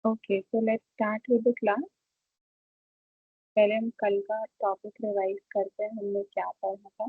Okay, so let's start with the class. पहले हम कल का टॉपिक रिवाइज करते हैं, हमने क्या पढ़ा था।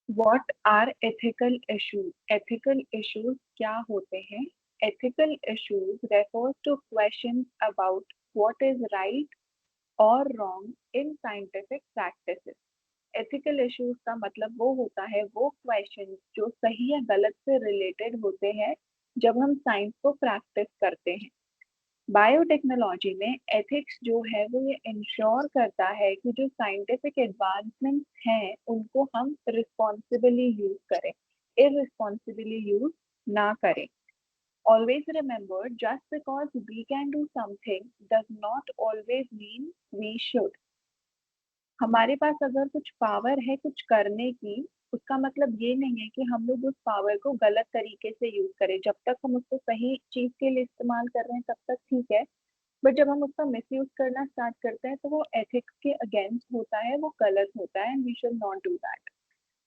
What are ethical issues? Ethical issues क्या होते हैं? Ethical issues refers to questions about what is right और wrong in scientific practices. Ethical issues का मतलब वो होता है, वो क्वेश्चन जो सही या गलत से रिलेटेड होते हैं जब हम साइंस को प्रैक्टिस करते हैं। बायोटेक्नोलॉजी में एथिक्स जो है वो ये इंश्योर करता है कि जो साइंटिफिक एडवांसमेंट्स हैं उनको हम रिस्पॉन्सिबली यूज करें, इररिस्पॉन्सिबली यूज ना करें। Always remember, just because we can do something does not always mean we should. हमारे पास अगर कुछ पावर है कुछ करने की, उसका मतलब ये नहीं है कि हम लोग उस पावर को गलत तरीके से यूज करें। जब तक हम उसको सही चीज के लिए इस्तेमाल कर रहे हैं तब तक ठीक है, बट जब हम उसका मिसयूज करना स्टार्ट करते हैं तो वो एथिक्स के अगेंस्ट होता है, वो गलत होता है, and we should not do that.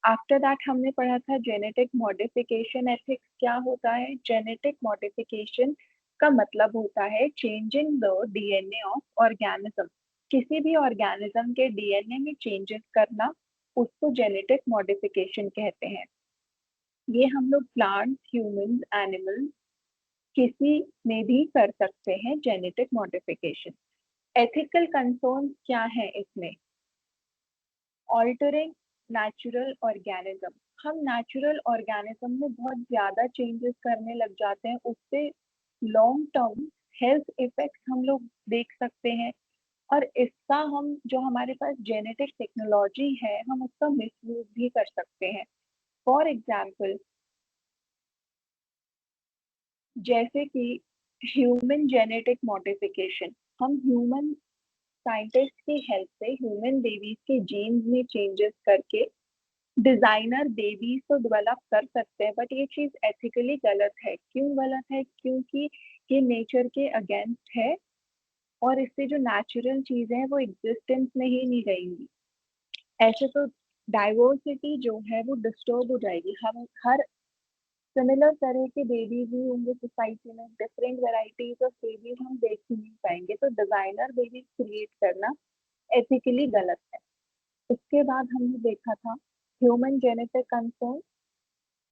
After that हमने पढ़ा था जेनेटिक मॉडिफिकेशन एथिक्स क्या होता है। जेनेटिक मॉडिफिकेशन का मतलब होता है changing the DNA of organism. किसी भी ऑर्गेनिज्म के डीएनए में चेंजेस करना, उसको जेनेटिक मॉडिफिकेशन कहते हैं। ये हम लोग प्लांट्स, ह्यूमंस, एनिमल्स, किसी में भी कर सकते हैं जेनेटिक मॉडिफिकेशन। एथिकल कंसर्न क्या है इसमें? Altering natural organism. हम नेचुरल ऑर्गेनिज्म में बहुत ज्यादा चेंजेस करने लग जाते हैं, उससे लॉन्ग टर्म हेल्थ इफेक्ट्स हम लोग देख सकते हैं। और इसका हम जो हमारे पास जेनेटिक टेक्नोलॉजी है हम उसका मिसयूज भी कर सकते हैं। फॉर एग्जाम्पल, जैसे कि ह्यूमन जेनेटिक मॉडिफिकेशन, हम ह्यूमन साइंटिस्ट की हेल्प से ह्यूमन बेबीज के जीन्स में चेंजेस करके डिजाइनर बेबीज तो डेवलप कर सकते हैं, बट ये चीज एथिकली गलत है। क्यों गलत है? क्योंकि ये नेचर के अगेंस्ट है और इससे जो नेचुरल चीजें हैं वो एग्जिस्टेंस में ही नहीं रहेंगी। ऐसे तो डाइवर्सिटी जो है वो डिस्टर्ब हो जाएगी। हम हर सिमिलर तरह के बेबीज ही होंगे सोसाइटी में, डिफरेंट वेराइटीज ऑफ बेबीज हम देख ही नहीं पाएंगे, तो डिजाइनर बेबीज क्रिएट करना एथिकली गलत है। उसके बाद हमने देखा था human genetic concern.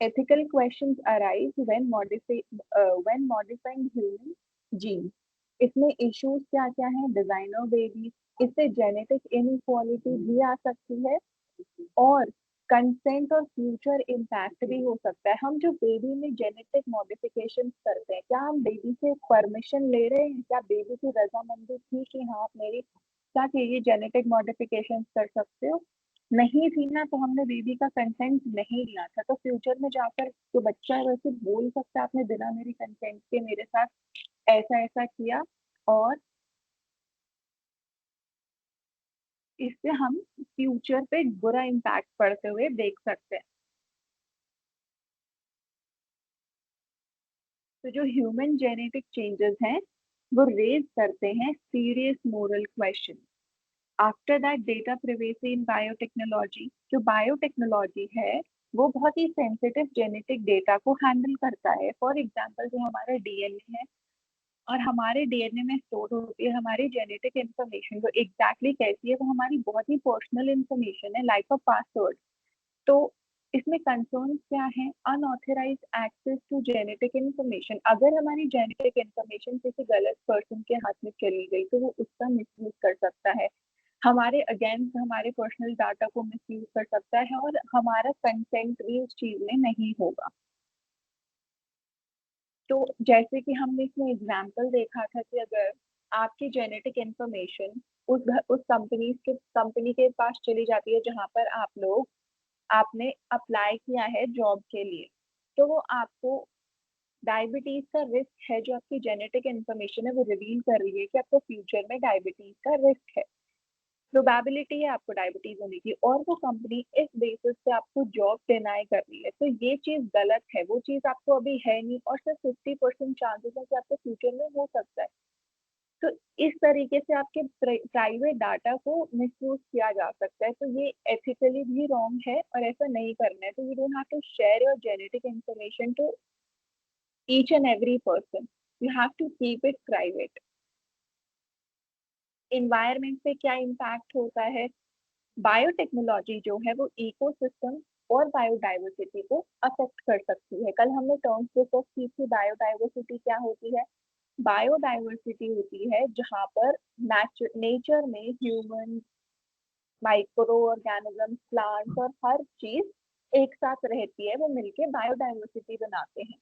Ethical questions arise when modifying human genes. इसमें इश्यूज क्या क्या है? डिजाइनर बेबी, इससे जेनेटिक इनइक्वालिटी भी आ सकती है और कंसेंट और फ्यूचर इम्पैक्ट भी हो सकता है। हम जो बेबी में जेनेटिक मॉडिफिकेशन करते हैं, क्या हम बेबी से परमिशन ले रहे हैं? क्या बेबी की रजामंदी थी कि हाँ आप मेरी साथ ये जेनेटिक मॉडिफिकेशन कर सकते हो? नहीं थी ना, तो हमने बेबी का कंसेंट नहीं लिया था। तो फ्यूचर में जाकर जो बच्चा है वैसे बोल सकता है आपने बिना मेरी कंसेंट के मेरे साथ ऐसा ऐसा किया, और इससे हम फ्यूचर पे बुरा इम्पैक्ट पड़ते हुए देख सकते हैं। तो जो ह्यूमन जेनेटिक चेंजेस हैं वो रेज करते हैं serious moral question. After that data privacy in biotechnology. जो बायोटेक्नोलॉजी है वो बहुत ही सेंसिटिव जेनेटिक डेटा को हैंडल करता है। फॉर एग्जांपल, जो हमारा डीएनए है और हमारे डीएनए में स्टोर होती है हमारी जेनेटिक इंफॉर्मेशन, वो एग्जैक्टली कैसी है वो हमारी बहुत ही पर्सनल इंफॉर्मेशन है, लाइक अ पासवर्ड। तो इसमें कंसर्न क्या है? Unauthorised access to genetic information. अगर हमारी जेनेटिक इंफॉर्मेशन किसी गलत पर्सन के हाथ में चली गई तो वो उसका मिसयूज कर सकता है, हमारे अगेंस्ट हमारे पर्सनल डाटा को मिसयूज कर सकता है, और हमारा कंसेंट भी उस चीज में नहीं होगा। तो जैसे कि हमने इसमें एग्जाम्पल देखा था कि अगर आपकी जेनेटिक इंफॉर्मेशन उस कंपनी के पास चली जाती है जहां पर आपने अप्लाई किया है जॉब के लिए, तो वो आपको डायबिटीज का रिस्क है, जो आपकी जेनेटिक इन्फॉर्मेशन है वो रिवील कर रही है कि आपको फ्यूचर में डायबिटीज का रिस्क है, प्रोबेबिलिटी है आपको डायबिटीज होने की, और वो कंपनी इस बेसिस पे आपको जॉब डिनाई कर रही है, तो ये चीज गलत है। वो चीज आपको अभी है नहीं और सिर्फ 50% चांसेस है कि आपको फ्यूचर में हो सकता है। तो इस तरीके से आपके प्राइवेट डाटा को मिसयूज किया जा सकता है, तो ये एथिकली भी रॉन्ग है और ऐसा नहीं करना है। तो you don't have to share your genetic information to each and every person, you have to keep it private. Environment पे क्या इम्पैक्ट होता है? बायोटेक्नोलॉजी जो है वो इकोसिस्टम और बायोडाइवर्सिटी को अफेक्ट कर सकती है। कल हमने टर्म्स डिस्कस की थी, बायोडाइवर्सिटी क्या होती है? बायोडाइवर्सिटी होती है जहाँ पर नेचर में ह्यूमन, माइक्रो ऑर्गेनिज्म, प्लांट्स और हर चीज एक साथ रहती है, वो मिलके बायोडाइवर्सिटी बनाते हैं।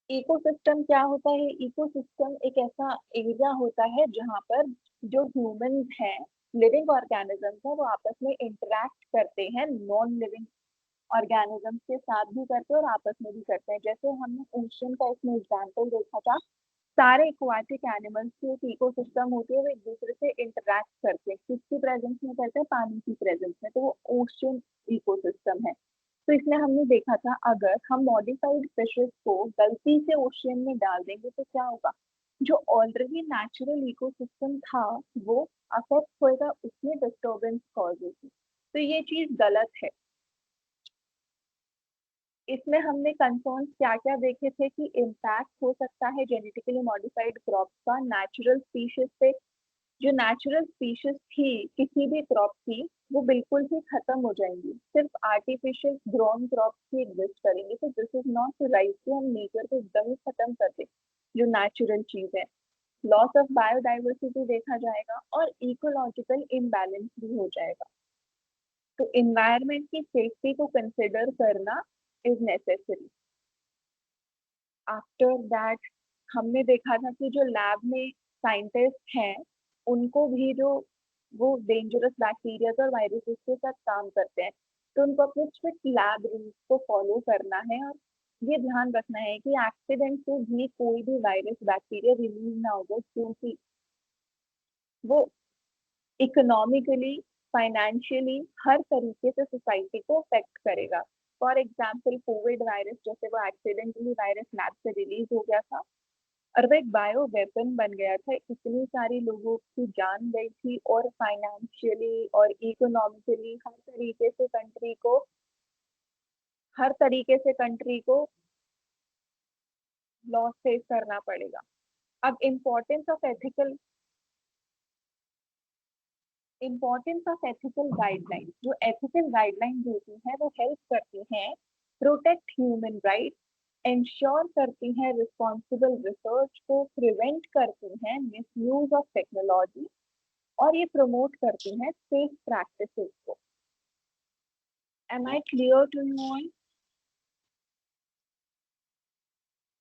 इकोसिस्टम क्या होता है? इकोसिस्टम एक ऐसा एरिया होता है जहाँ पर जो ह्यूमंस हैं, लिविंग ऑर्गेनिजम्स हैं, वो आपस में इंटरेक्ट करते हैं, नॉन लिविंग ऑर्गेनिजम्स के साथ भी करते हैं और आपस में भी करते हैं। जैसे हमने ओशन का इसमें एग्जाम्पल देखा था, सारे एक्वाटिक एनिमल्स की एक इकोसिस्टम होती है, वो एक दूसरे से इंटरेक्ट करते हैं, किसकी प्रेजेंस में करते हैं? पानी की प्रेजेंस में, तो वो ओशन इकोसिस्टम है। तो इसमें हमने देखा था, अगर हम मॉडिफाइड फिशेस को गलती से ओशियन में डाल देंगे तो क्या होगा? जो ऑलरेडी नेचुरल इकोसिस्टम था वो अफेक्ट होएगा, उसमें डिस्टर्बेंस कॉज होगी, तो ये चीज गलत है। इसमें हमने कंसर्न्स क्या क्या देखे थे कि इम्पैक्ट हो सकता है जेनेटिकली मॉडिफाइड क्रॉप्स का नेचुरल स्पीशीज पे। जो नेचुरल स्पीशीज थी किसी भी क्रॉप की, वो बिल्कुल ही खत्म हो जाएंगी, सिर्फ आर्टिफिशियल ग्रोन क्रॉप्स ही एग्जिस्ट करेंगे। तो दिस इज नॉट राइट कि हम नेचर को एकदम ही खत्म कर दें, जो नेचुरल चीज है। लॉस ऑफ बायोडाइवर्सिटी देखा जाएगा और इकोलॉजिकल इम्बैलेंस भी हो जाएगा। तो इन्वायरमेंट की सेफ्टी को कंसिडर करना इज नेसेसरी। आफ्टर दैट हमने देखा था कि जो लैब में साइंटिस्ट हैं, उनको भी जो वो डेंजरस बैक्टीरिया और वायरसेस के साथ काम करते हैं, तो उनको अपने स्ट्रिक्ट लैब रूल्स को फॉलो करना है और ये ध्यान रखना है कि एक्सीडेंट से भी कोई भी वायरस बैक्टीरिया रिलीज ना हो जाए, क्योंकि वो इकोनॉमिकली, फाइनेंशियली, हर तरीके से सोसाइटी को अफेक्ट करेगा। फॉर एग्जाम्पल कोविड वायरस, जैसे वो एक्सीडेंटली वायरस लैब से रिलीज हो गया था और वो एक बायो वेपन बन गया था, इतनी सारी लोगों की जान गई थी और फाइनेंशियली और इकोनॉमिकली हर तरीके से कंट्री को लॉस फेस करना पड़ेगा। अब इम्पोर्टेंस ऑफ एथिकल गाइडलाइन, जो एथिकल गाइडलाइंस होती हैं वो हेल्प करती हैं प्रोटेक्ट ह्यूमन राइट, इंश्योर करती हैं रिस्पॉन्सिबल रिसर्च को, प्रिवेंट करती हैं मिसयूज ऑफ टेक्नोलॉजी, और ये प्रमोट करती हैं सेफ प्रैक्टिसेस को। Am I clear to you all?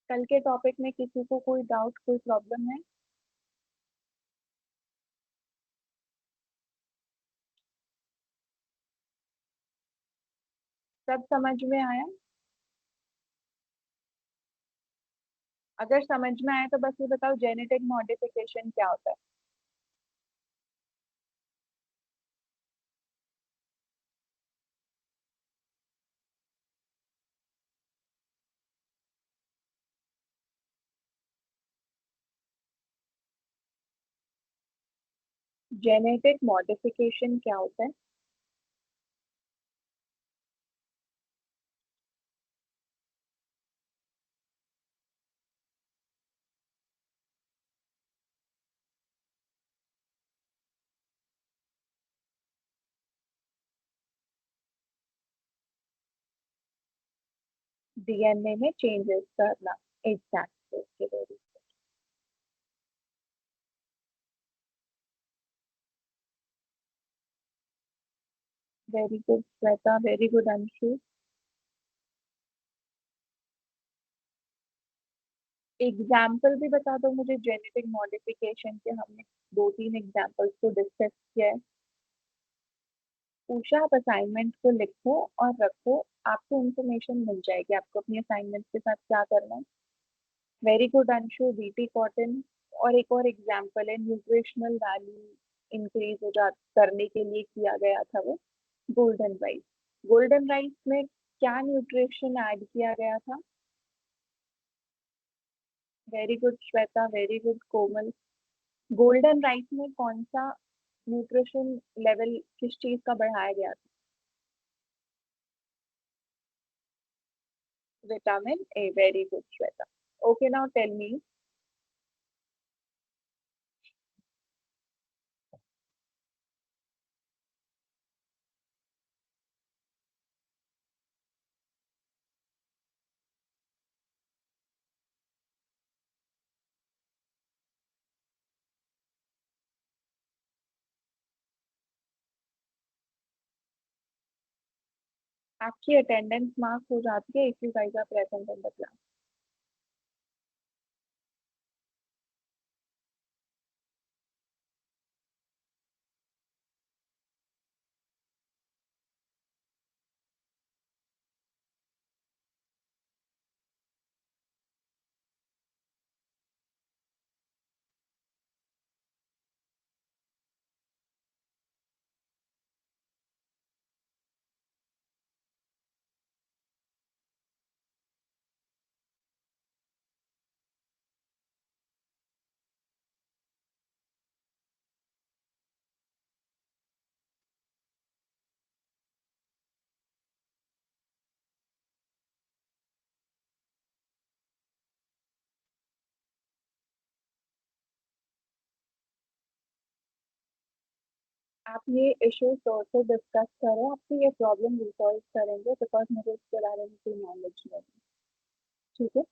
कल के टॉपिक में किसी को कोई डाउट, कोई प्रॉब्लम है? सब समझ में आया? अगर समझ में आया तो बस ये बताओ, जेनेटिक मॉडिफिकेशन क्या होता है? जेनेटिक मॉडिफिकेशन क्या होता है? डीएनए में चेंजेस करना, exactly. Very good Shweta, very good Anshu. Example भी बता दो मुझे जेनेटिक मॉडिफिकेशन के, हमने दो तीन एग्जाम्पल्स को डिस्कस किया है। उषा, आप असाइनमेंट को लिखो और रखो, आपको इंफॉर्मेशन मिल जाएगी आपको अपनी असाइनमेंट के साथ क्या करना है। Very good Anshu, BT cotton. और एक और एग्जांपल है, न्यूट्रिशनल वैल्यू इंक्रीज हो जा करने के लिए किया गया था वो गोल्डन राइस। गोल्डन राइस में क्या न्यूट्रिशन ऐड किया गया था? Very good Shweta, very good Komal. Golden rice में कौन सा न्यूट्रिशन लेवल किस चीज का बढ़ाया गया था? Vitamin A, very good Shweta. Okay, now tell me. आपकी अटेंडेंस मार्क हो जाती है if you guys are present in the class. आप ये इश्यू सर से डिस्कस करें, आपकी ये प्रॉब्लम रिसॉल्व करेंगे, बिकॉज मुझे इसके बारे में कोई नॉलेज नहीं है। ठीक है।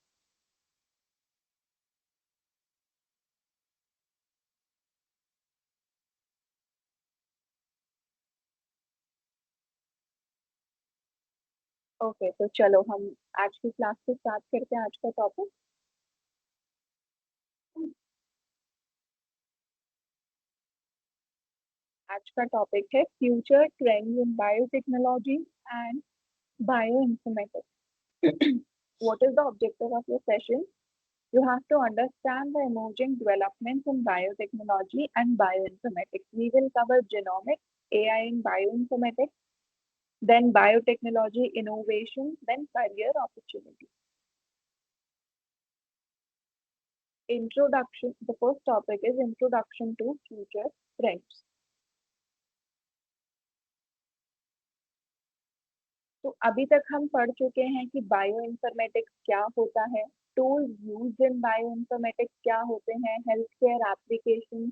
ओके, तो चलो हम आज की क्लास से स्टार्ट करते हैं आज का टॉपिक। आज का टॉपिक है future trends in biotechnology and bioinformatics. What is the objective of your session? You have to understand the emerging developments in biotechnology and bioinformatics. We will cover genomics, AI in bioinformatics, then biotechnology innovation, then career opportunities. Introduction. The first topic is introduction to future trends. तो अभी तक हम पढ़ चुके हैं कि bio informatics क्या होता है, tools used in bio informatics क्या होते हैं, हेल्थ केयर एप्लीकेशन,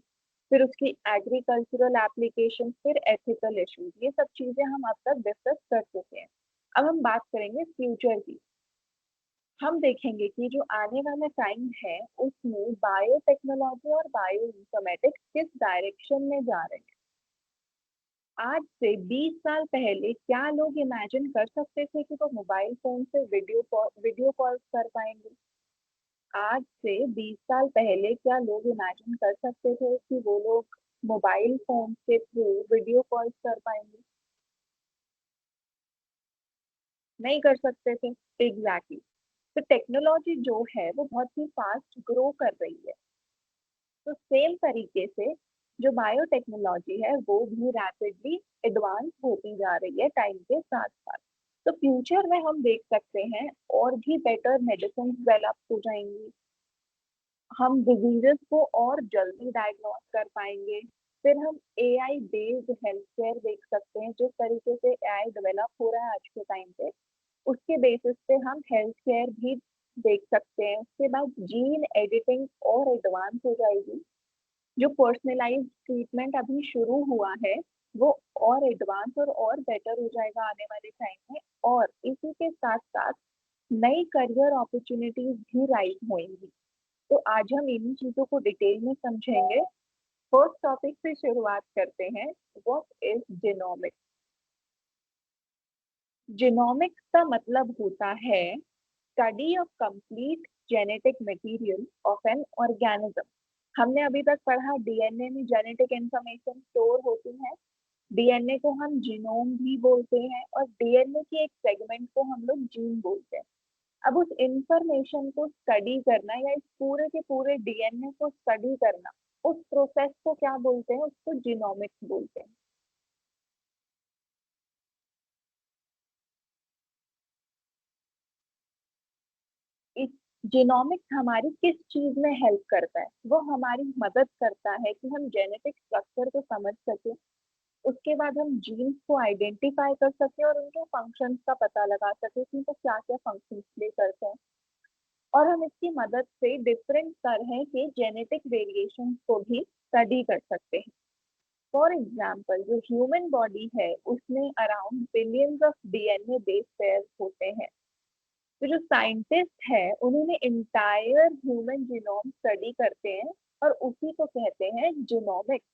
फिर उसकी एग्रीकल्चरल एप्लीकेशन, फिर एथिकल इश्यूज। ये सब चीजें हम अब तक डिस्कस कर चुके हैं। अब हम बात करेंगे फ्यूचर की। हम देखेंगे कि जो आने वाला टाइम है उसमें बायोटेक्नोलॉजी और बायो इन्फॉर्मेटिक्स किस डायरेक्शन में जा रहे हैं। आज से 20 साल पहले क्या लोग इमेजिन कर सकते थे कि वो मोबाइल फोन से वीडियो कॉल्स कर पाएंगे? आज से 20 साल पहले क्या लोग इमेजिन कर सकते थे कि वो लोग मोबाइल फोन के थ्रू वीडियो कॉल्स कर पाएंगे? नहीं कर सकते थे। एग्जैक्टली। तो टेक्नोलॉजी जो है वो बहुत ही फास्ट ग्रो कर रही है। तो सेम तरीके से जो बायोटेक्नोलॉजी है वो भी रैपिडली एडवांस होती जा रही है टाइम के साथ साथ। तो फ्यूचर में हम देख सकते हैं और भी बेटर मेडिसिन डेवलप हो जाएंगी, हम डिजीजेस को और जल्दी डायग्नोस कर पाएंगे। फिर हम एआई बेस्ड हेल्थ केयर देख सकते हैं। जिस तरीके से एआई डेवलप हो रहा है आज के टाइम पे, उसके बेसिस पे हम हेल्थ केयर भी देख सकते हैं। उसके बाद जीन एडिटिंग और एडवांस हो जाएगी। जो पर्सनलाइज्ड ट्रीटमेंट अभी शुरू हुआ है वो और एडवांस और बेटर हो जाएगा आने वाले टाइम में। और इसी के साथ साथ नई करियर अपॉर्चुनिटीज भी राइज होंगी। तो आज हम इन्हीं चीजों को डिटेल में समझेंगे। फर्स्ट टॉपिक से शुरुआत करते हैं। What is genomics? जीनोमिक्स का मतलब होता है study of complete genetic material of an organism. हमने अभी तक पढ़ा डीएनए में जेनेटिक इंफॉर्मेशन स्टोर होती है, डीएनए को हम जीनोम भी बोलते हैं और डीएनए की एक सेगमेंट को हम लोग जीन बोलते हैं। अब उस इंफॉर्मेशन को स्टडी करना या इस पूरे के पूरे डीएनए को स्टडी करना, उस प्रोसेस को क्या बोलते हैं? उसको जीनोमिक्स बोलते हैं। इस जीनोमिक्स हमारी किस चीज में हेल्प करता है? वो हमारी मदद करता है कि हम जेनेटिक स्ट्रक्चर को समझ सके, उसके बाद हम जीन्स को आइडेंटिफाई कर सके और उनके फंक्शंस का पता लगा सके कि वो क्या क्या फंक्शंस प्ले करते हैं। और हम इसकी मदद से डिफरेंट तरह के जेनेटिक वेरिएशन को भी स्टडी कर सकते हैं। फॉर एग्जाम्पल, जो ह्यूमन बॉडी है उसमें around billions of DNA base pairs होते हैं। तो जो साइंटिस्ट है उन्होंने इंटायर ह्यूमन जीनोम स्टडी करते हैं और उसी को कहते हैं जीनोमिक्स।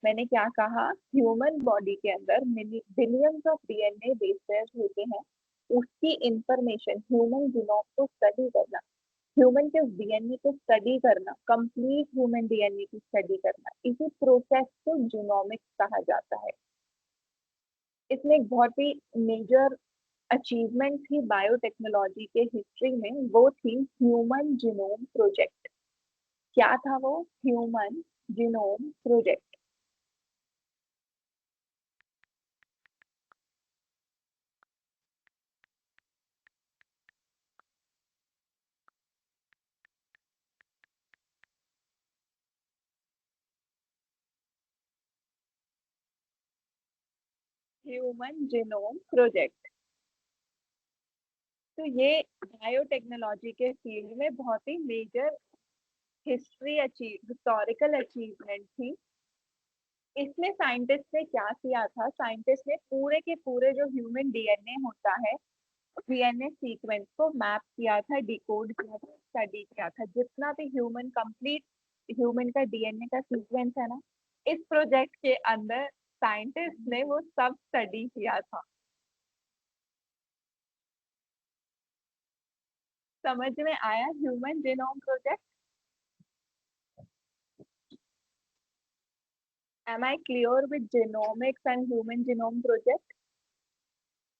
मैंने क्या कहा? ह्यूमन बॉडी के अंदर billions of DNA base pairs होते हैं, उसकी इंफॉर्मेशन ह्यूमन जीनोम को स्टडी करना, ह्यूमन के डीएनए को स्टडी करना, कंप्लीट ह्यूमन डीएनए की स्टडी करना, इसी प्रोसेस को जीनोमिक्स कहा जाता है। इसमें एक बहुत ही मेजर अचीवमेंट थी बायोटेक्नोलॉजी के हिस्ट्री में, वो थी ह्यूमन जीनोम प्रोजेक्ट। क्या था वो? Human genome project. Human genome project. तो ये बायोटेक्नोलॉजी के फील्ड में बहुत ही मेजर हिस्टोरिकल अचीवमेंट थी। इसमें साइंटिस्ट ने क्या किया था? साइंटिस्ट ने पूरे के पूरे जो ह्यूमन डीएनए होता है, डीएनए सीक्वेंस को मैप किया था, डिकोड किया था, स्टडी किया था। जितना भी कंप्लीट ह्यूमन का डीएनए का सीक्वेंस है ना, इस प्रोजेक्ट के अंदर साइंटिस्ट ने वो सब स्टडी किया था। समझ में आया human genome project? Am I clear with genomics and human genome project?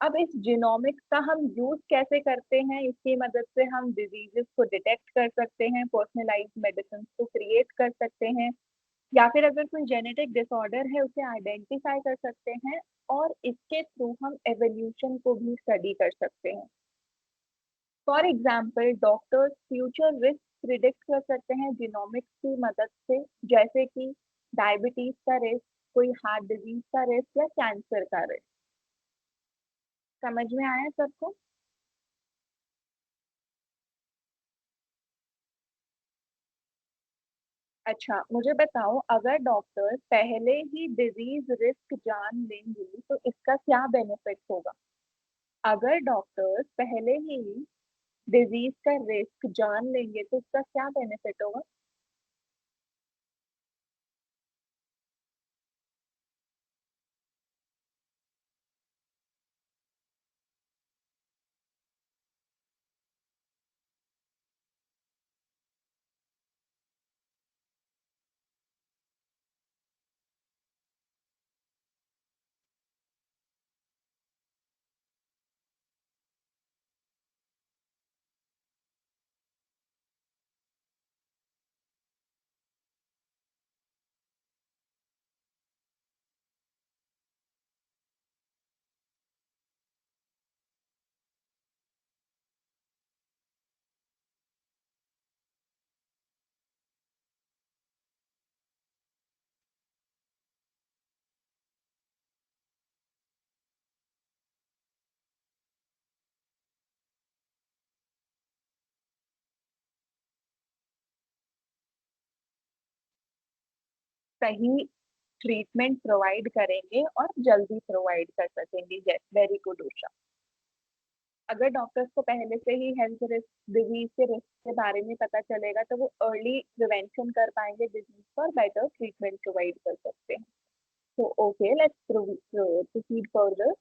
अब इस जीनोमिक्स का हम यूज कैसे करते हैं? इसकी मदद से हम डिजीजेस को डिटेक्ट कर सकते हैं, पर्सनलाइज मेडिसिन को क्रिएट कर सकते हैं, या फिर अगर कोई जेनेटिक डिसऑर्डर है उसे आइडेंटिफाई कर सकते हैं, और इसके थ्रू हम एवोल्यूशन को भी स्टडी कर सकते हैं। For example, doctors future risk predict कर सकते हैं जीनोमिक्स की मदद से, जैसे कि डायबिटीज का रिस्क, कोई हार्ट डिजीज का रिस्क या कैंसर का रिस्क। समझ में आया सबको? अच्छा, मुझे बताओ, अगर डॉक्टर पहले ही डिजीज रिस्क जान लेंगे तो इसका क्या बेनिफिट होगा? अगर डॉक्टर्स पहले ही डिजीज का रिस्क जान लेंगे तो इसका क्या बेनिफिट होगा? सही ट्रीटमेंट प्रोवाइड करेंगे और जल्दी प्रोवाइड कर सकेंगे। Very good Usha. अगर डॉक्टर्स को पहले से ही हेल्थ रिस्क, डिजीज के रिस्क के बारे में पता चलेगा तो वो अर्ली प्रिवेंशन कर पाएंगे डिजीज पर, बेटर ट्रीटमेंट प्रोवाइड कर सकते हैं। तो ओके, लेट्स प्रोसीड फर्दर।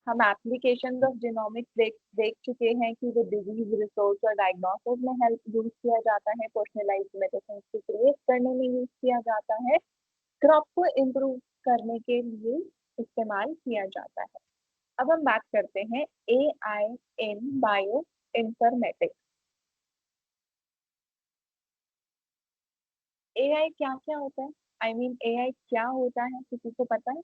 हम एप्लीकेशन ऑफ जीनोमिक्स देख चुके हैं कि वो डिजीज रिसर्च और डायग्नोसिस में हेल्प यूज किया जाता है, पर्सनलाइज्ड मेडिसिन को क्रिएट करने में यूज किया जाता है, क्रॉप को इम्प्रूव करने के लिए इस्तेमाल किया जाता है। अब हम बात करते हैं AI इन बायो इन्फॉर्मेटिक्स। AI क्या क्या होता है? आई मीन AI क्या होता है, किसी को पता है?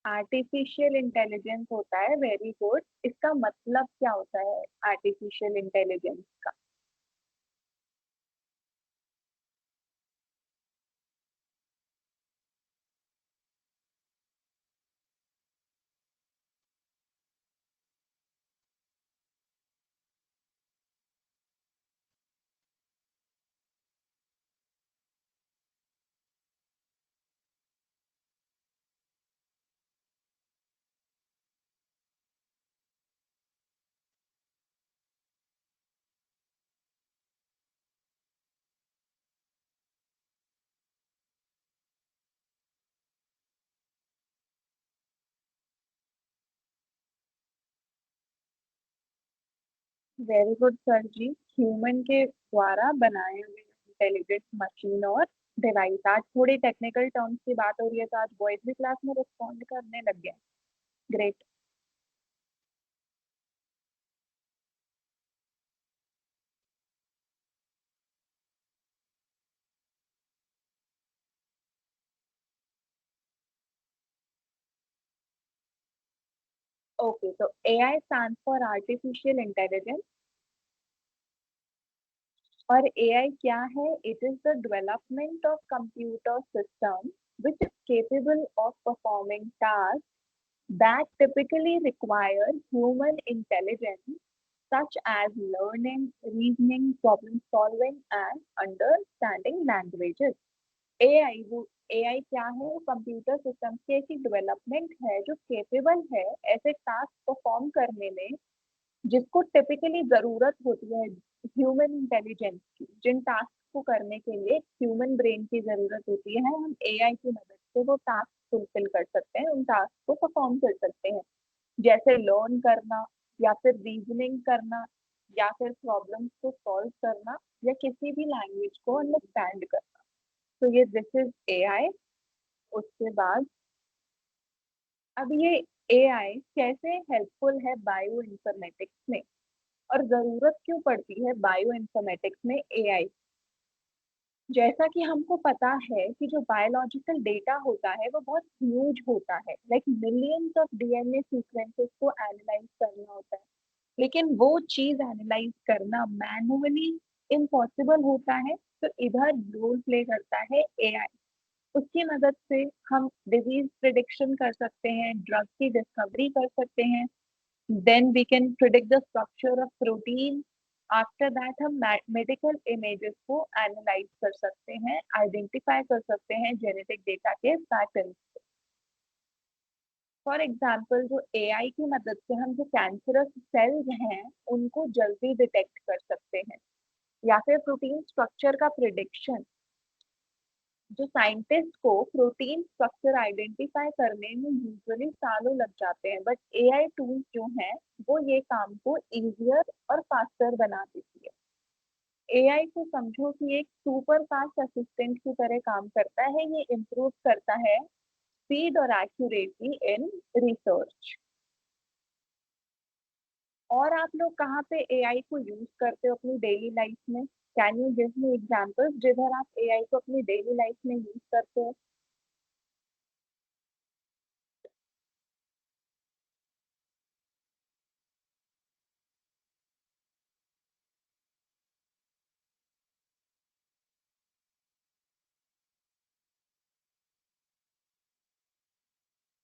आर्टिफिशियल इंटेलिजेंस होता है, वेरी गुड। इसका मतलब क्या होता है आर्टिफिशियल इंटेलिजेंस का? वेरी गुड सर जी। ह्यूमन के द्वारा बनाए हुए इंटेलिजेंट मशीन और डिवाइस। आज थोड़ी टेक्निकल टर्म्स की बात हो रही है तो आज बॉयज भी क्लास में रिस्पॉन्ड करने लग गए। ग्रेट। ओके, तो AI stand for artificial intelligence. और AI क्या है? It is the development of computer system which is capable of performing task that typically require human intelligence, such as learning, reasoning, problem solving, and understanding languages. AI वो AI क्या है? वो computer system की एक development है जो capable है ऐसे टास्क परफॉर्म करने में जिसको टिपिकली जरूरत होती है ह्यूमन इंटेलिजेंस की। जिन टास्क को करने के लिए ह्यूमन ब्रेन की जरूरत होती है, हम AI की मदद से वो टास्क फुलफिल कर सकते हैं, उन टास्क को परफॉर्म कर सकते हैं। जैसे लर्न करना, या फिर रीजनिंग करना, या फिर प्रॉब्लम्स को सॉल्व करना, या किसी भी लैंग्वेज को अंडरस्टैंड करना। तो ये दिस इज AI। उसके बाद अब ये AI कैसे हेल्पफुल है बायो इन्फॉर्मेटिक्स में, और जरूरत क्यों पड़ती है बायो इन्फॉर्मेटिक्स में AI? जैसा कि हमको पता है कि जो बायोलॉजिकल डेटा होता है वो बहुत ह्यूज होता है, like millions of DNA sequences को एनालाइज करना होता है। लेकिन वो चीज एनालाइज करना मैनुअली इम्पॉसिबल होता है। तो इधर रोल प्ले करता है AI। उसकी मदद से हम डिजीज प्रिडिक्शन कर सकते हैं, ड्रग की डिस्कवरी कर सकते हैं। Then we can predict the structure of protein. After that हम मेडिकल इमेजेस को एनालाइज कर सकते हैं, आइडेंटिफाई कर सकते हैं जेनेटिक डेटा के पैटर्न। फॉर एग्जाम्पल जो AI की मदद से हम जो कैंसरस सेल्स हैं उनको जल्दी डिटेक्ट कर सकते हैं, या फिर प्रोटीन स्ट्रक्चर का प्रिडिक्शन। जो साइंटिस्ट को प्रोटीन स्ट्रक्चर आइडेंटिफाई करने में यूजुअली सालों लग जाते हैं, बट AI टूल्स जो हैं वो ये काम को इजियर और फास्टर बना देती है। AI को समझो कि एक सुपर फास्ट असिस्टेंट की तरह काम करता है। ये इम्प्रूव करता है स्पीड और एक्यूरेसी इन रिसर्च। और आप लोग कहाँ पे AI को यूज करते हो अपनी डेली लाइफ में? Can you give me examples जिधर आप AI को अपनी डेली लाइफ में यूज करते हो?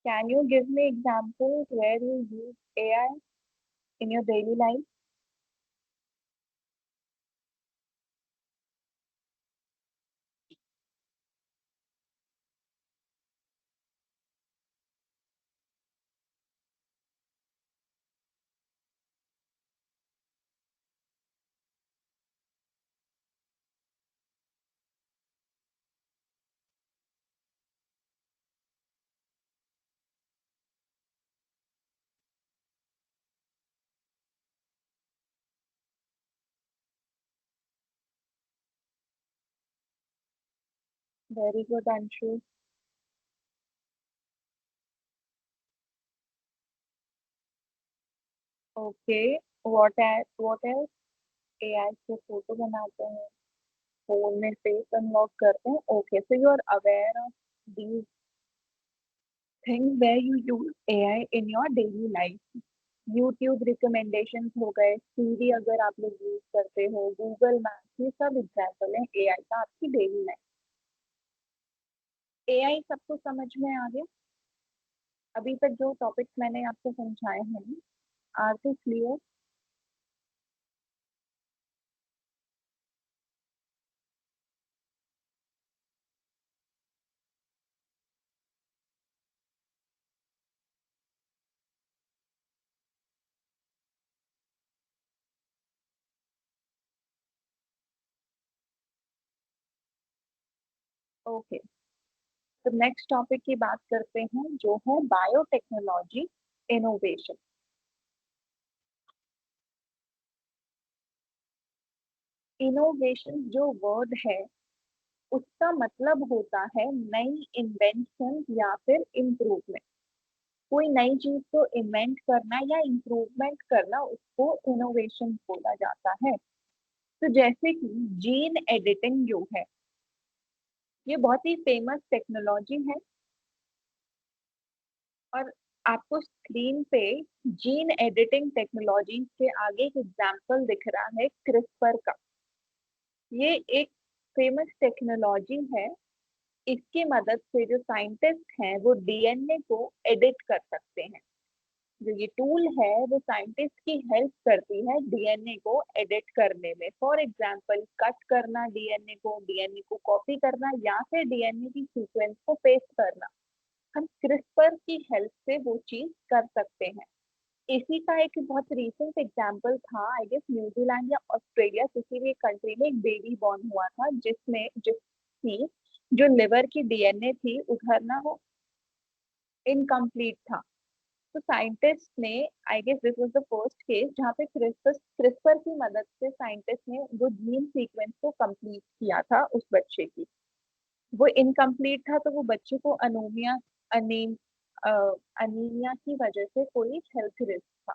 Can you give me examples where you use AI in your daily life? Very good Anshu. Okay. What else? AI से फोटो बनाते हैं, फोन में फेस अनलॉक करते हैं. Okay, so you are aware of these things where you use AI in your daily life. YouTube recommendations हो गए, सीरी अगर आप लोग यूज करते हो, गूगल मैप्स, ये सब एग्जाम्पल है एआई का आपकी डेली लाइफ. एआई सबको समझ में आ गया? अभी तक जो टॉपिक्स मैंने आपको समझाए हैं, आर दे क्लियर? ओके, तो नेक्स्ट टॉपिक की बात करते हैं जो है बायोटेक्नोलॉजी इनोवेशन. इनोवेशन जो वर्ड है, उसका मतलब होता है नई इन्वेंशन या फिर इम्प्रूवमेंट. कोई नई चीज को इन्वेंट करना या इम्प्रूवमेंट करना, उसको इनोवेशन बोला जाता है. तो जैसे कि जीन एडिटिंग जो है, ये बहुत ही फेमस टेक्नोलॉजी है. और आपको स्क्रीन पे जीन एडिटिंग टेक्नोलॉजी के आगे एक एग्जांपल दिख रहा है, क्रिस्पर का. ये एक फेमस टेक्नोलॉजी है. इसकी मदद से जो साइंटिस्ट हैं वो डीएनए को एडिट कर सकते हैं. जो ये टूल है वो साइंटिस्ट की हेल्प करती है डीएनए को एडिट करने में. फॉर एग्जांपल, कट करना डीएनए को कॉपी करना, या फिर डीएनए की सीक्वेंस को पेस्ट करना. हम क्रिस्पर की हेल्प से वो चीज कर सकते हैं. इसी का एक बहुत रीसेंट एग्जांपल था, आई गेस न्यूजीलैंड या ऑस्ट्रेलिया, किसी भी कंट्री में एक बेबी बॉर्न हुआ था जिसकी जो लिवर की डीएनए थी उधर ना, वो इनकम्प्लीट था. तो साइंटिस्ट ने, I guess this was the first case जहाँ पे क्रिस्पर की मदद से साइंटिस्ट ने वो जीन सीक्वेंस को कंप्लीट किया था उस बच्चे की. वो इनकम्प्लीट था, तो वो बच्चे को अनीम अनीमिया की वजह से कोई हेल्थ रिस्क था.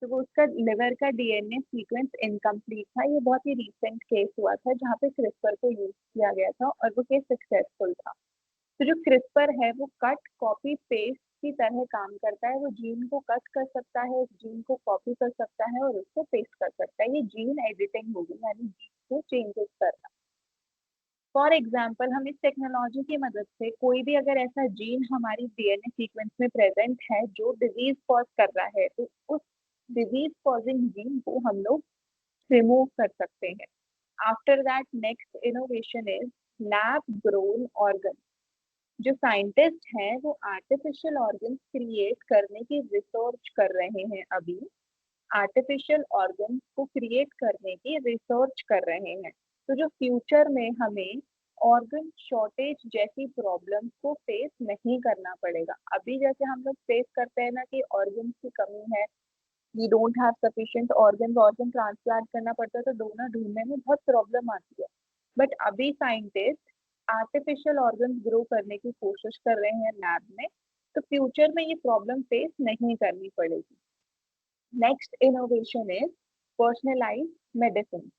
तो वो उसका लिवर का डीएनए सीक्वेंस इनकम्प्लीट था. ये बहुत ही रिसेंट केस हुआ था जहाँ पे क्रिस्पर को यूज किया गया था और वो केस सक्सेसफुल था. तो जो क्रिस्पर है वो कट कॉपी पेस्ट की तरह काम करता है. वो जीन को कट कर सकता है, उस जीन को कॉपी कर सकता है और उसको पेस्ट कर सकता है. ये जीन एडिटिंग होगी, यानी जीन को चेंजेस करना. फॉर एग्जाम्पल, हम इस टेक्नोलॉजी की मदद से कोई भी अगर ऐसा जीन हमारी डीएनए सीक्वेंस में प्रेजेंट है जो डिजीज कॉज कर रहा है, तो उस डिजीज कॉजिंग जीन को हम लोग रिमूव कर सकते हैं. After that next innovation is lab grown organ. जो साइंटिस्ट हैं वो आर्टिफिशियल ऑर्गन क्रिएट करने की रिसर्च कर रहे हैं अभी. आर्टिफिशियल ऑर्गन को क्रिएट करने की रिसर्च कर रहे हैं. तो जो फ्यूचर में हमें ऑर्गन शॉर्टेज जैसी प्रॉब्लम को फेस नहीं करना पड़ेगा. अभी जैसे हम लोग फेस करते हैं ना कि ऑर्गन की कमी है, we don't have sufficient organ, organ transplant करना पड़ता है, तो डोनर ढूंढने में बहुत प्रॉब्लम आती है. बट अभी साइंटिस्ट आर्टिफिशियल ऑर्गन ग्रो करने की कोशिश कर रहे हैं लैब में. तो फ्यूचर में ये प्रॉब्लम फेस नहीं करनी पड़ेगी. Next innovation is personalise medicine.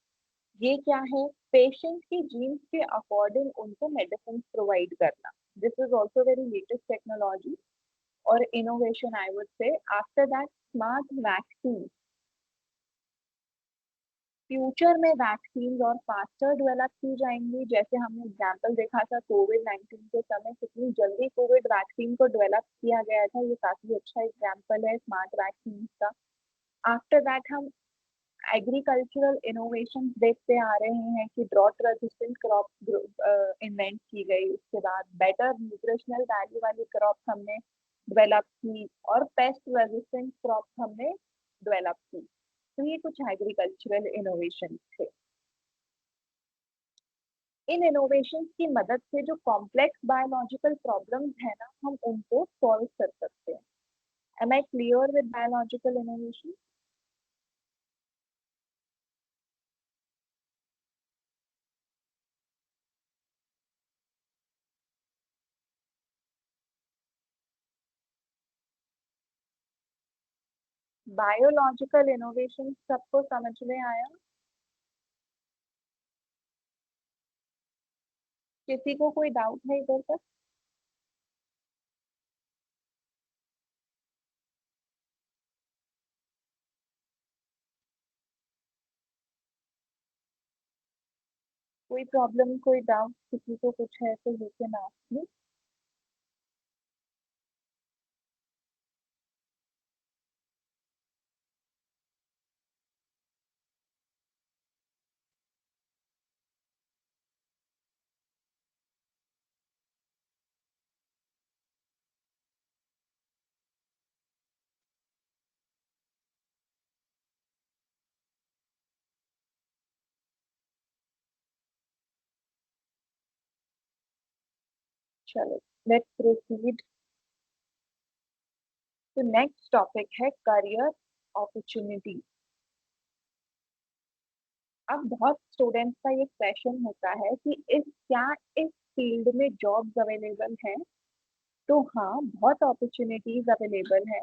ये क्या है? पेशेंट की जीन्स के अकॉर्डिंग उनको मेडिसिन प्रोवाइड करना. This is also very latest technology और innovation, I would say. After that, smart vaccine. Future में वैक्सीन और फास्टर डेवलप की जाएंगी. जैसे हमने एग्जाम्पल देखा था कोविड-19 के समय, कितनी जल्दी कोविड वैक्सीन को डेवलप किया गया था. ये काफी अच्छा एग्जाम्पल है स्मार्ट वैक्सीन का. आफ्टर दैट हम एग्रीकल्चरल इनोवेशन देखते आ रहे हैं कि ड्रॉट रेजिस्टेंट क्रॉप इन्वेंट की गई. उसके बाद बेटर न्यूट्रिशनल वैल्यू वाली क्रॉप हमने डेवलप की और पेस्ट रेजिस्टेंट क्रॉप हमने डेवलप की. तो ये कुछ एग्रीकल्चरल इनोवेशन थे. इन इनोवेशन की मदद से जो कॉम्प्लेक्स बायोलॉजिकल प्रॉब्लम्स है ना, हम उनको सॉल्व कर सकते हैं. Am I clear with biological innovation? Biological innovation सबको समझ में आया? किसी को कोई डाउट है इधर तक? कोई प्रॉब्लम, कोई डाउट किसी को कुछ है तो यू कैन आस्क मी। चलो, लेट्स प्रोसीड। तो नेक्स्ट टॉपिक है करियर अपॉर्चुनिटी। अब बहुत स्टूडेंट्स का ये क्वेश्चन होता है कि इस फील्ड में जॉब्स अवेलेबल हैं? तो हाँ, बहुत अपॉर्चुनिटीज अवेलेबल है।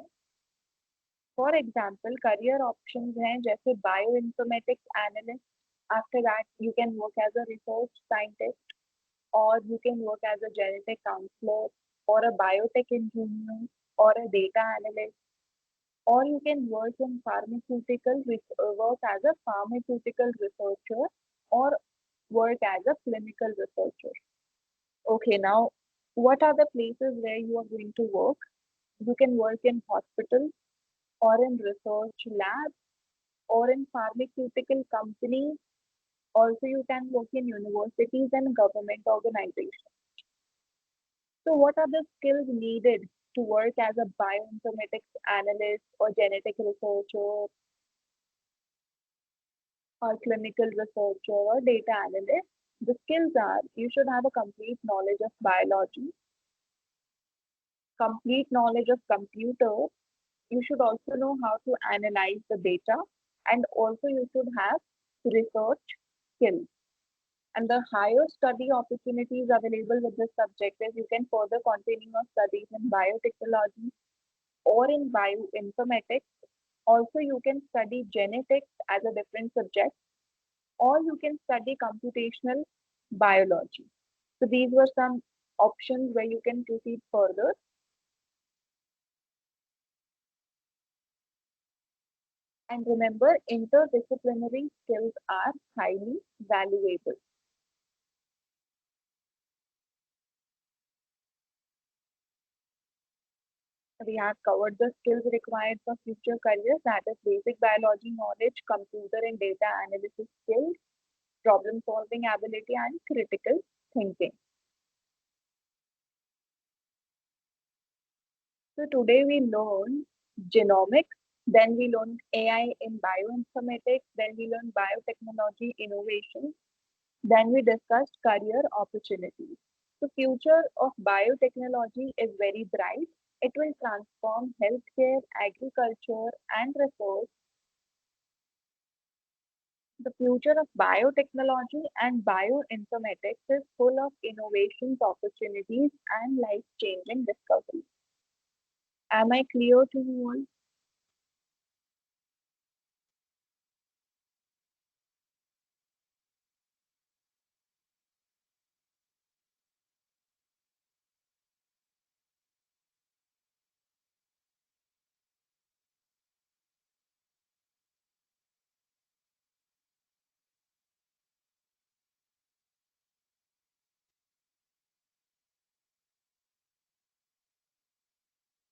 फॉर एग्जाम्पल करियर ऑप्शंस हैं जैसे bioinformatics analyst, after that you can work as a research scientist, or you can work as a genetic counselor, or a biotech engineer, or a data analyst, or you can work in work as a pharmaceutical researcher, or work as a clinical researcher. Okay, now what are the places where you are going to work? You can work in hospitals, or in research labs, or in pharmaceutical companies. Also, you can work in universities and government organizations. So, what are the skills needed to work as a bioinformatics analyst or genetic researcher or clinical researcher or data analyst? The skills are you should have a complete knowledge of biology, complete knowledge of computers. You should also know how to analyze the data, and also you should have research skills. And the higher study opportunities available with this subject is you can further continue your studies in biotechnology or in bioinformatics. Also, you can study genetics as a different subject, or you can study computational biology. So these were some options where you can proceed further. And remember, interdisciplinary skills are highly valuable. We have covered the skills required for future careers, that is basic biology knowledge, computer and data analysis skills, problem solving ability, and critical thinking. So today we learned genomics, then we learned AI in bioinformatics, then we learned biotechnology innovation, then we discussed career opportunities. The future of biotechnology is very bright. It will transform healthcare, agriculture, and research. The future of biotechnology and bioinformatics is full of innovations, opportunities, and life-changing discoveries. Am I clear to you all?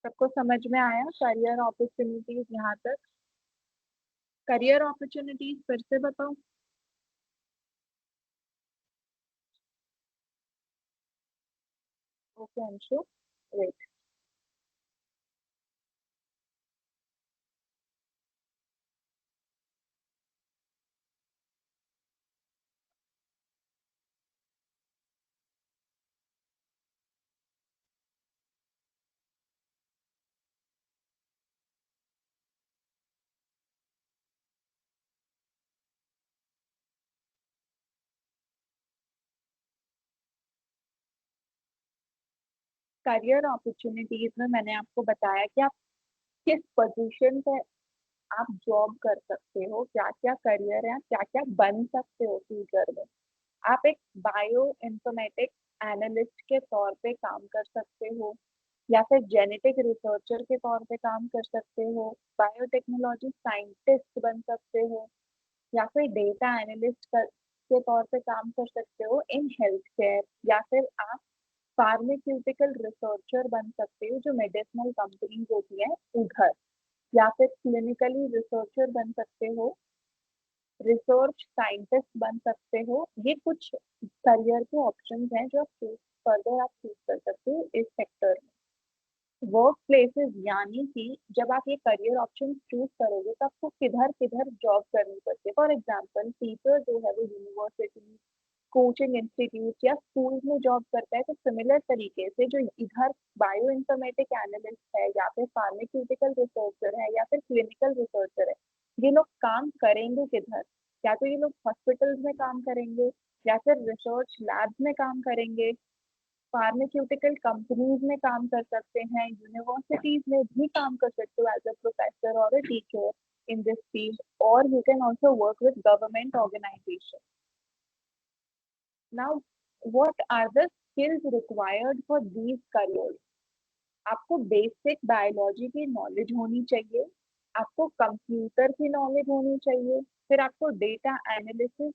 सबको समझ में आया career opportunities यहाँ तक? Career opportunities फिर से बताओ। Okay Anshu, wait. Career opportunities में मैंने आपको बताया कि आप किस पोजीशन पे आप जॉब कर सकते हो, क्या क्या करियर है, क्या क्या बन सकते हो फ्यूचर में। आप एक बायो इन्फॉर्मेटिक एनालिस्ट के तौर पे काम कर सकते हो, या फिर जेनेटिक रिसर्चर के तौर पे काम कर सकते हो, बायोटेक्नोलॉजी साइंटिस्ट बन सकते हो, या फिर डेटा एनालिस्ट के तौर पे काम कर सकते हो इन हेल्थ केयर, या फिर आप फार्मास्यूटिकल रिसर्चर बन सकते हो जो मेडिसिनल कंपनीज होती है उधर, या फिर क्लिनिकली रिसर्चर बन सकते हो, रिसर्च साइंटिस्ट बन सकते हो। ये कुछ करियर के ऑप्शंस हैं जो आप चूज फर्दर आप चूज कर सकते हो इस सेक्टर में। वर्क प्लेसेस यानी कि जब आप ये करियर ऑप्शन चूज करोगे तो आपको किधर किधर जॉब करनी पड़ती है। फॉर एग्जाम्पल टीचर जो है वो यूनिवर्सिटी, कोचिंग इंस्टीट्यूट या स्कूल में जॉब करता है, तो सिमिलर तरीके से जो इधर बायो इन्फॉर्मेटिक एनालिस्ट है, या फिर फार्मास्यूटिकल रिसर्चर है, या फिर क्लिनिकल रिसर्चर है, ये लोग काम करेंगे किधर? या तो ये लोग हॉस्पिटल्स में काम करेंगे, या फिर रिसर्च लैब्स में काम करेंगे, फार्मास्यूटिकल कंपनीज में काम कर सकते हैं, यूनिवर्सिटीज में भी काम कर सकते हो एज अ प्रोफेसर और a teacher in this field, और you can also work with government organisation. Now what are the skills required for these careers? आपको बेसिक बायोलॉजी की नॉलेज होनी चाहिए, आपको कंप्यूटर की नॉलेज होनी चाहिए, फिर आपको डेटा एनालिसिस,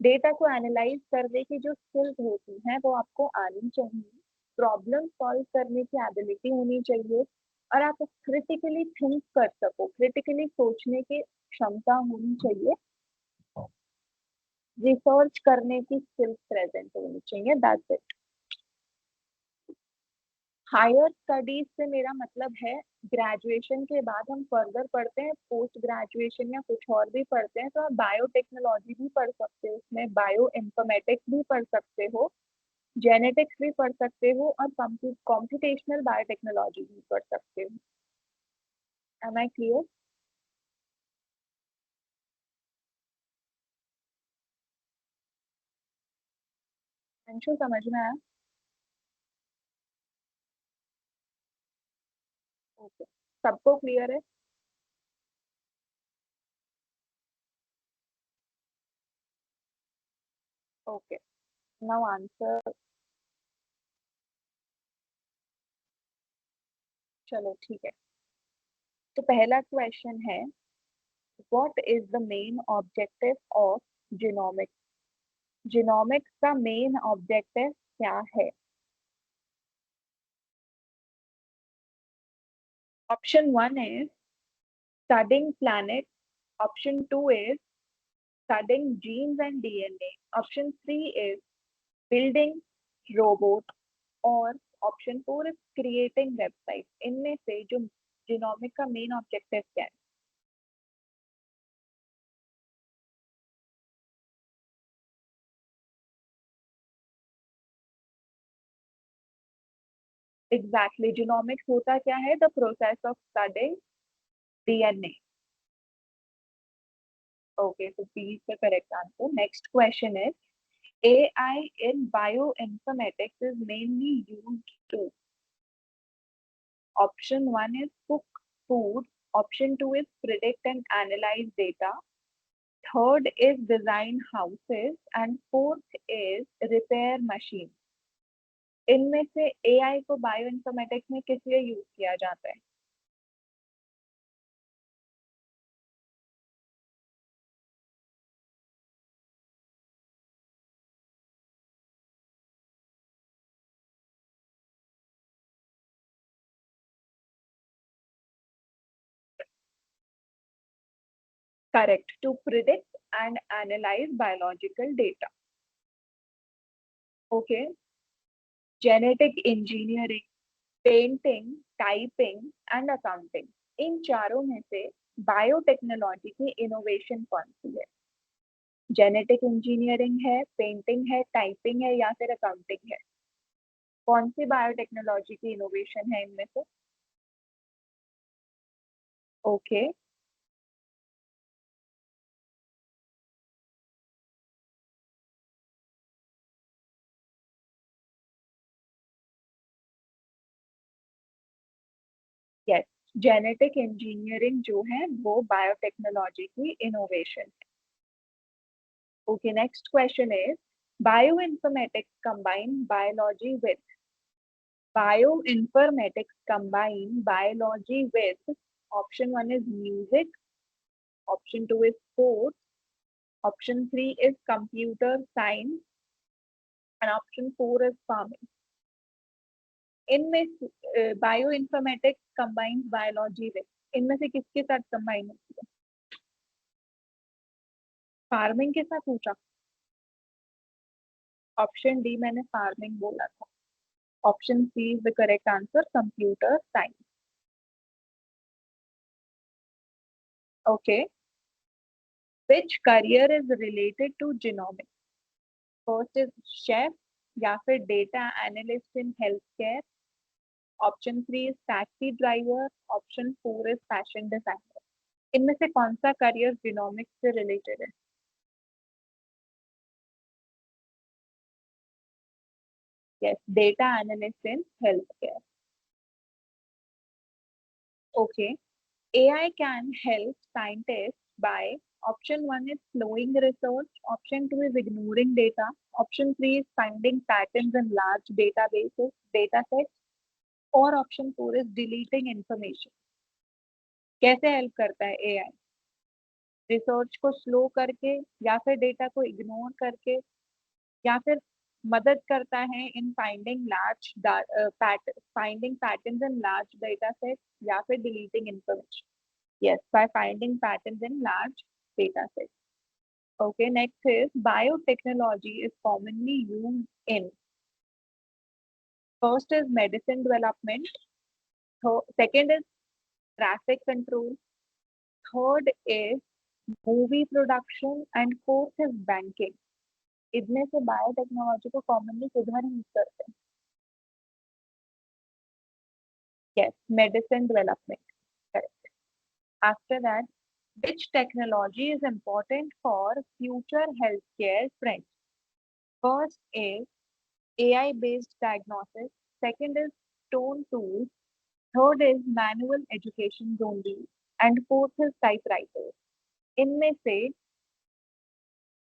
डेटा को एनालाइज करने की जो स्किल्स होती हैं वो आपको आनी चाहिए, प्रॉब्लम सॉल्व करने की एबिलिटी होनी चाहिए, और आप क्रिटिकली थिंक कर सको, क्रिटिकली सोचने की क्षमता होनी चाहिए, रिसर्च करने की स्किल्स प्रेजेंट होनी चाहिए। That's it. हायर स्टडीज से मेरा मतलब है ग्रेजुएशन के बाद हम फर्दर पढ़ते हैं, पोस्ट ग्रेजुएशन या कुछ और भी पढ़ते हैं, तो आप बायोटेक्नोलॉजी भी पढ़ सकते हो, उसमें बायो इन्फॉर्मेटिक्स भी पढ़ सकते हो, जेनेटिक्स भी पढ़ सकते हो, और कॉम्प्यूटेशनल बायोटेक्नोलॉजी भी पढ़ सकते हो। M I clear? अंशु समझ में आया? ओके, सबको क्लियर है? Okay, now answer. चलो ठीक है, तो पहला क्वेश्चन है, what is the main objective of genomics? Genomics का मेन ऑब्जेक्टिव क्या है? Option one is studying planets, option two is studying genes and DNA, option three is building robot, और option four is creating website. इनमें से जो genomic का main objective क्या है? एग्जैक्टली, जीनोमिक्स होता क्या है? The process of studying DNA. Okay, so B is the correct answer. Next question is, AI in bioinformatics is mainly used to, option one is cook food, option two is predict and analyze data, third is design houses, and fourth is repair machines। इनमें से AI को bioinformatics में किस लिए use किया जाता है? Correct, to predict and analyse biological data. Okay, genetic engineering, painting, typing and accounting, इन चारों में से बायोटेक्नोलॉजी की इनोवेशन कौन सी है? जेनेटिक इंजीनियरिंग है, पेंटिंग है, टाइपिंग है, या फिर अकाउंटिंग है? कौन सी बायोटेक्नोलॉजी की इनोवेशन है इनमें से? ओके, यस, जेनेटिक इंजीनियरिंग जो है वो बायोटेक्नोलॉजी की इनोवेशन है। Okay, next question is bioinformatics combine biology with bioinformatics combine biology with option 1 is music, option 2 is sports, option 3 is computer science and option 4 is farming. इनमें bio informatics combines biology with, इनमें से किसके साथ combine होती है? Farming के साथ पूछा। ऑप्शन डी मैंने फार्मिंग बोला था। Option C is the correct answer, computer science. Okay, which career is related to genomics? First is chef या फिर data analyst in health care, option 3 is taxi driver, option 4 is fashion designer. इनमें से कौन सा career genomics से related है? Yes, data analyst in health care. Okay, AI can help scientists by option 1 is slowing research, option 2 is ignoring data, option 3 is finding patterns in large databases, data sets, और option 4 is deleting information. कैसे help करता है AI? Research को slow करके, या फिर data को ignore करके, या फिर मदद करता है in finding patterns in large data set, या फिर deleting information. Yes, by finding patterns in large data set. Okay, next is biotechnology is commonly used in, first is medicine development, second is traffic control, third is movie production and fourth is banking। इनमें से biotechnology को commonly किधर use करते हैं? Yes, medicine development, correct. After that, which technology is important for future healthcare trends? First is AI based diagnosis, second is stone tools, third is manual education only and fourth is typewriters। इनमें से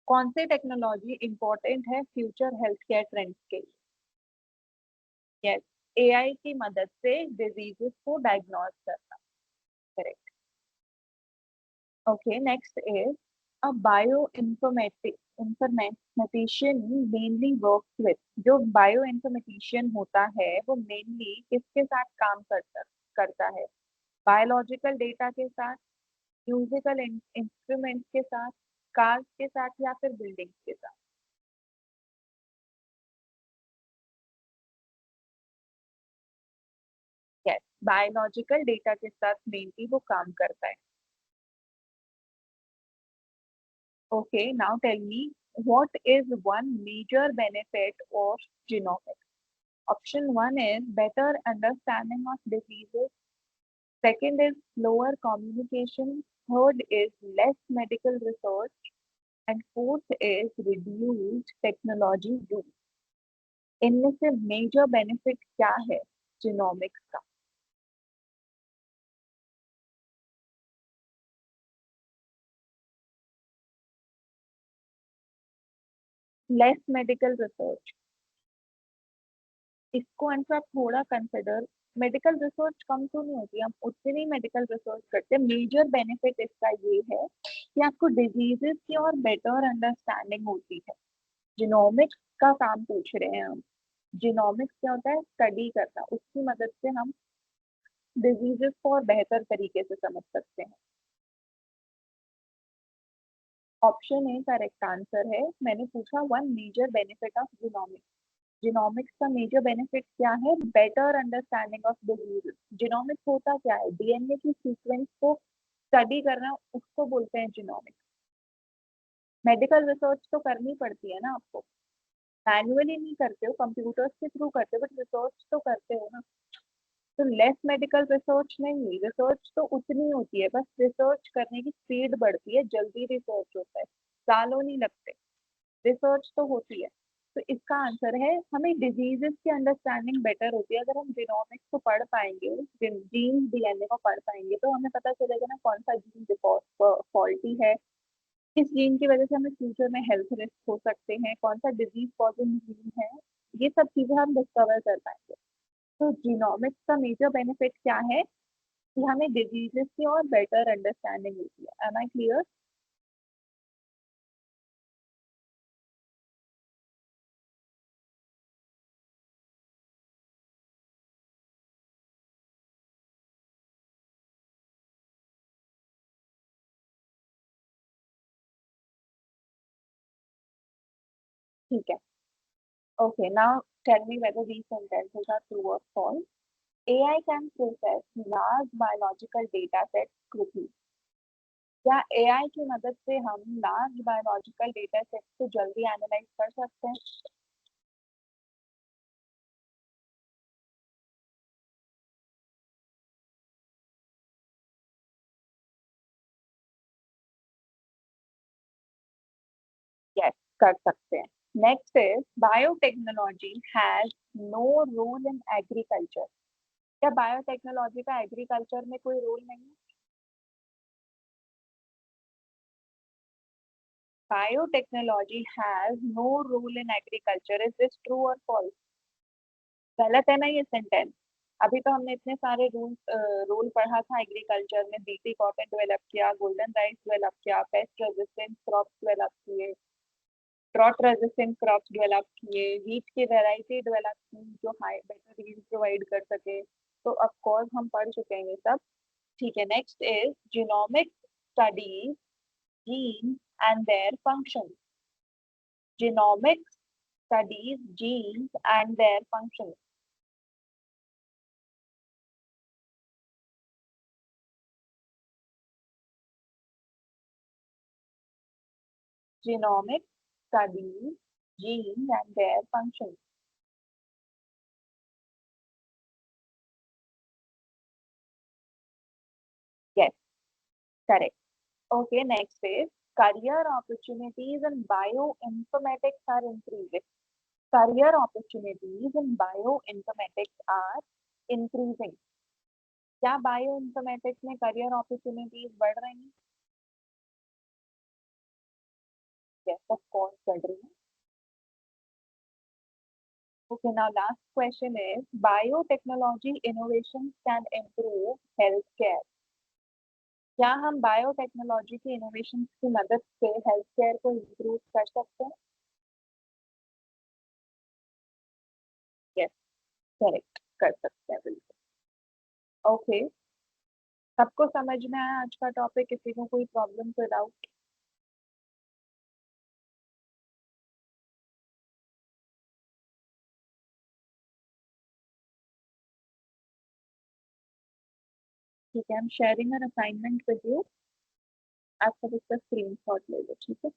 कौन सी technology important है future health care trends के लिए? Yes, AI की मदद से diseases को डायग्नोज करना, correct. Okay, next is a bioinformatician mainly works with, जो बायो इंफॉर्मेटिशियन होता है वो मेनली किसके साथ काम करता है? बायोलॉजिकल डेटा के साथ, म्यूजिकल इंस्ट्रूमेंट्स के साथ, कार्स के साथ, या फिर बिल्डिंग्स के साथ? यस, बायोलॉजिकल डेटा के साथ मेनली वो काम करता है। Okay, now tell me, what is one major benefit of genomics? Option 1 is better understanding of diseases. Second is slower communication. Third is less medical research. And fourth is reduced technology use। इनमें से major benefit क्या है genomics का? Less medical research, इसको answer आप थोड़ा consider, medical research कम तो नहीं होती, हम उतनी मेडिकल रिसर्च करते हैं। मेजर बेनिफिट इसका ये है कि आपको डिजीजेस की और बेटर अंडरस्टैंडिंग होती है। जिनोमिक्स का काम पूछ रहे हैं हम। जिनोमिक्स क्या होता है? स्टडी करना, उसकी मदद से हम डिजीजेस को और बेहतर तरीके से समझ सकते हैं। ऑप्शन ए करेक्ट आंसर है। मैंने पूछा one major benefit of genomics. Genomics का मेजर बेनिफिट क्या है? Better understanding of disease. Genomics होता क्या है? डीएनए की सीक्वेंस को स्टडी करना, उसको बोलते हैं जिनोमिक्स। मेडिकल रिसर्च तो करनी पड़ती है ना आपको, मैन्युअली नहीं करते हो, कंप्यूटर्स के थ्रू करते हो, बट रिसर्च तो करते हो ना। तो लेस मेडिकल रिसर्च नहीं हुई, रिसर्च तो उतनी होती है, बस रिसर्च करने की स्पीड बढ़ती है, जल्दी रिसर्च होता है, सालों नहीं लगते, रिसर्च तो होती है। तो इसका आंसर है, हमें डिजीजेस की अंडरस्टैंडिंग बेटर होती है अगर हम जीनोमिक्स को पढ़ पाएंगे, जीन डीएनए को पढ़ पाएंगे, तो हमें पता चलेगा ना कौन सा जीन फॉल्टी है, किस जीन की वजह से हमें फ्यूचर में हेल्थ रिस्क हो सकते हैं, कौन सा डिजीज कॉजिंग जीन है, ये सब चीजें हम डिस्कवर कर पाएंगे। तो जीनोमिक्स का मेजर बेनिफिट क्या है कि हमें डिजीजेस की और बेटर अंडरस्टैंडिंग होती है। Am I clear? ठीक है। Okay, now tell me whether these sentences are true or false. AI can process large biological data sets quickly. क्या AI की मदद से हम लार्ज बायोलॉजिकल डेटा सेट को जल्दी एनालाइज कर सकते हैं? यस, कर सकते हैं। Next is biotechnology has no role in agriculture. क्या बायोटेक्नोलॉजी का एग्रीकल्चर में कोई रोल नहीं है? Biotechnology has no role in agriculture, is this true और फॉल्स? गलत है ना ये सेंटेंस? अभी तो हमने इतने सारे रोल पढ़ा था एग्रीकल्चर में, बीटी कॉटन डेवलप किया, गोल्डन राइस डेवलप किया, पेस्ट रेजिस्टेंट क्रॉप्स डेवलप किए, ड्रॉट रेजिस्टेंट क्रॉप्स डेवलप किए, वीट की वैरायटी डेवलप की जो हाई बेटर यील्ड प्रोवाइड कर सके। तो ऑफ कोर्स हम पढ़ चुके हैं ये सब। ठीक है, next is genomics studies gene and their function. Genomics studies genes and their function. Genomics studies genes and their functions. Yes, correct. Okay, next is career opportunities in bioinformatics are increasing. Career opportunities in bioinformatics are increasing. क्या bioinformatics में career opportunities बढ़ रही हैं? Yes, of course बढ़ रही हैं। Okay, now last question is biotechnology innovations can improve healthcare. क्या हम बायोटेक्नोलॉजी की इनोवेशन की मदद से हेल्थ केयर को इम्प्रूव कर सकते हैं? यस, करेक्ट, कर सकते हैं बिल्कुल। ओके, सबको समझ में आया आज का टॉपिक? किसी को कोई प्रॉब्लम कोई डाउट? ठीक है, I am sharing an assignment with you. आप सब इसका स्क्रीनशॉट ले लो, ठीक है?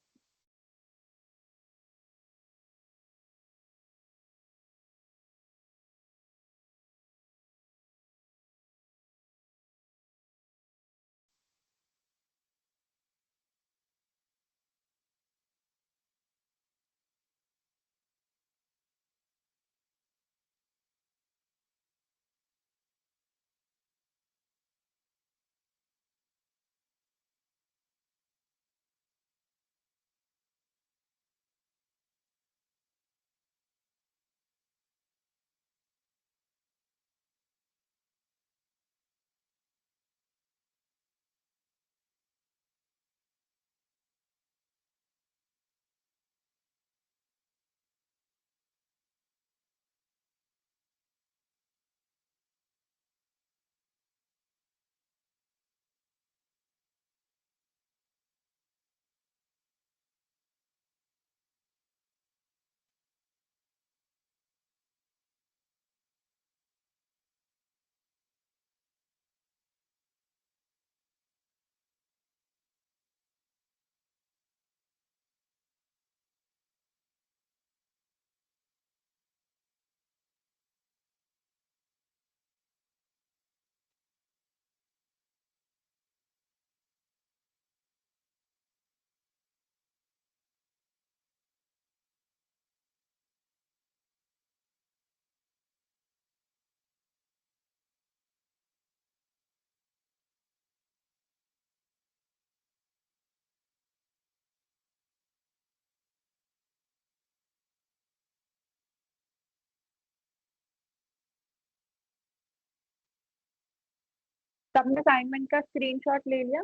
सबने असाइनमेंट का स्क्रीनशॉट ले लिया?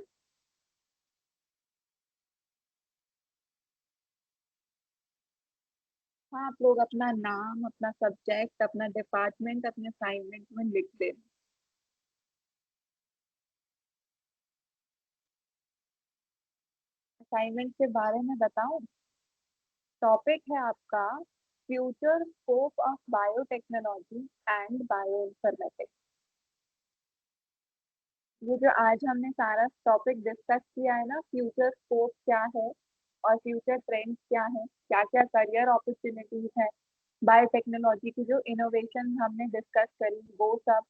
हाँ, आप लोग अपना नाम, अपना सब्जेक्ट, अपना डिपार्टमेंट अपने असाइनमेंट में लिख दे। असाइनमेंट के बारे में बताऊं? टॉपिक है आपका future scope of biotechnology and bioinformatics. ये जो आज हमने सारा टॉपिक डिस्कस किया है ना, फ्यूचर स्कोप क्या है और फ्यूचर ट्रेंड्स क्या है, क्या क्या करियर अपॉर्चुनिटीज है, बायोटेक्नोलॉजी की जो इनोवेशन हमने डिस्कस करी वो सब,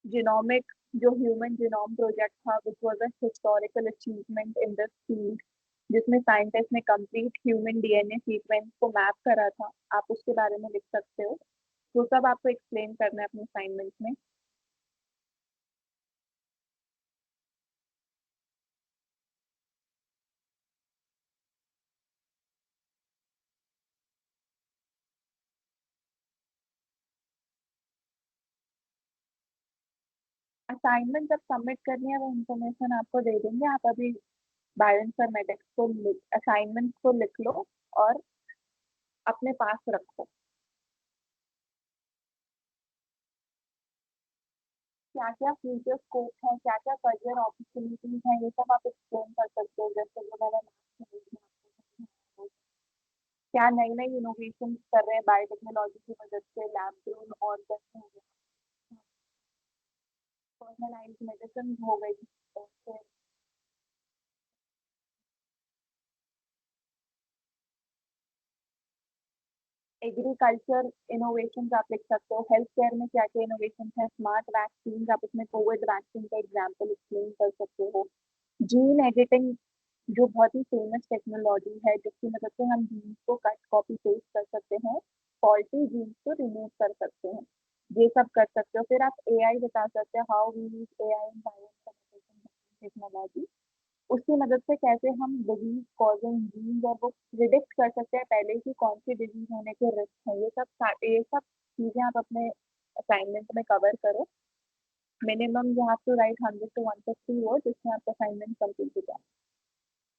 जिनोमिक जो ह्यूमन जीनोम प्रोजेक्ट था which was a historical achievement in this field, जिसमें साइंटिस्ट ने कंप्लीट ह्यूमन डीएनए सीक्वेंस को मैप करा था, आप उसके बारे में लिख सकते हो। वो सब आपको एक्सप्लेन करना है अपने असाइनमेंट में। असाइनमेंट जब सबमिट करनी है वो इन्फॉर्मेशन आपको दे देंगे, आप अभी बायोइन्फॉर्मेटिक्स को असाइनमेंट को लिख लो और अपने पास रखो। क्या क्या फ्यूचर स्कोप है, क्या क्या करियर अपॉर्चुनिटीज हैं, ये सब आप एक्सप्लेन कर सकते हो, जैसे जो मैंने last में आपको समझाया। क्या नई नई इनोवेशन कर रहे हैं बायोटेक्नोलॉजी की मदद से, लैब ग्रोन ऑर्गन हो गया, पर्सनलाइज्ड मेडिसिन हो गई, फिर एग्रीकल्चर इनोवेशन आप लिख सकते हो, हेल्थ केयर में क्या क्या इनोवेशन है, स्मार्ट वैक्सीन, आप इसमें कोविड वैक्सीन का एग्जाम्पल एक्सप्लेन कर सकते हो। जीन एडिटिंग जो बहुत ही फेमस टेक्नोलॉजी है, जिसकी मदद से हम जीन्स को कट कॉपी पेस्ट कर सकते हैं, फॉल्टी जीन्स को रिमूव कर सकते हैं, ये सब कर सकते हो। फिर आप एआई बता सकते हो, how we use AI in biotechnology, उसकी मदद से कैसे हम डिजीज कॉजिंग जीन्स और वो प्रिडिक्ट कर सकते हैं पहले ही कौन सी डिजीज होने के रिस्क है। ये सब चीजें आप अपने असाइनमेंट में कवर करो। Minimum you have to write 100 to 150 word, जिसमें आपका असाइनमेंट कंप्लीट हो जाए।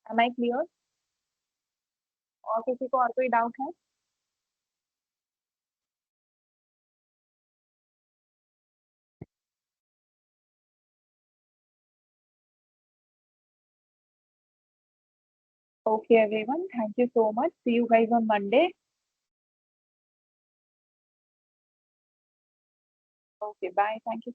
Am I clear? और किसी को और कोई डाउट है? Okay everyone, thank you so much, see you guys on Monday. Okay bye, thank you.